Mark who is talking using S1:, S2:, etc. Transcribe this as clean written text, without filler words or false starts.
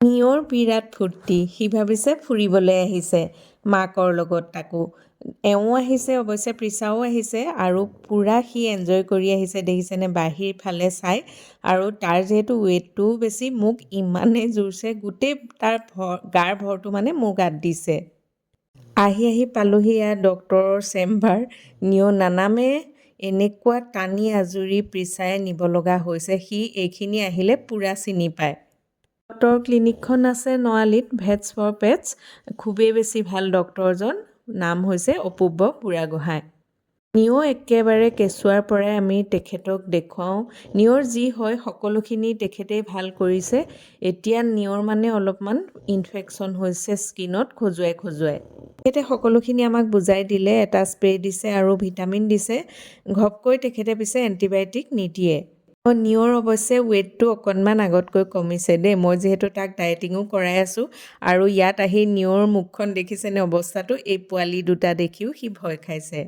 S1: নিঅ'ৰ বিৰাট ফূৰ্তি। সি ভাবিছে ফুৰিবলৈ আহিছে মাকৰ লগত তাকো। এওঁ আহিছে অৱশ্যে প্ৰিছাও আহিছে আৰু পূৰা সি এনজয় কৰি আহিছে দেখিছেনে বাহিৰ ফালে চাই। আৰু তাৰ যিহেতু ৱেইটটোও বেছি মোক ইমানেই জোৰছে গোটেই তাৰ গাৰ ভৰটো মানে মোৰ গাত দিছে। আহি পালোহি ইয়াত ডক্তৰৰ চেম্বাৰ। নিঅ' নানামে এনেকুৱা টানি আজুৰি প্ৰিছাই নিব লগা হৈছে। সি এইখিনি আহিলে পূৰা চিনি পায়। ডক্টৰ ক্লিনিকখন আছে নআলিত, ভেটছ ফৰ পেটছ। খুবেই বেছি ভাল ডক্টৰজন, নাম হৈছে অপূৰ্ব বুঢ়াগোহাঁই। নিঅ' একেবাৰে কেঁচুৱাৰ পৰাই আমি তেখেতক দেখুৱাওঁ। নিঅ'ৰ যি হয় সকলোখিনি তেখেতেই ভাল কৰিছে। এতিয়া নিঅ'ৰ মানে অলপমান ইনফেকশ্যন হৈছে স্কিনত খজুৱাই। তেখেতে সকলোখিনি আমাক বুজাই দিলে, এটা স্প্ৰে দিছে আৰু ভিটামিন দিছে। ঘপকৈ তেখেতে পিছে এণ্টিবায়'টিক নিদিয়ে। নিঅ'ৰ অৱশ্যে ৱেইটটো অকণমান আগতকৈ কমিছে দেই। মই যিহেতু তাক ডায়েটিঙো কৰাই আছোঁ আৰু ইয়াত আহি নিঅ'ৰ মুখখন দেখিছেনে অৱস্থাটো। এই পোৱালি দুটা দেখিও সি ভয় খাইছে।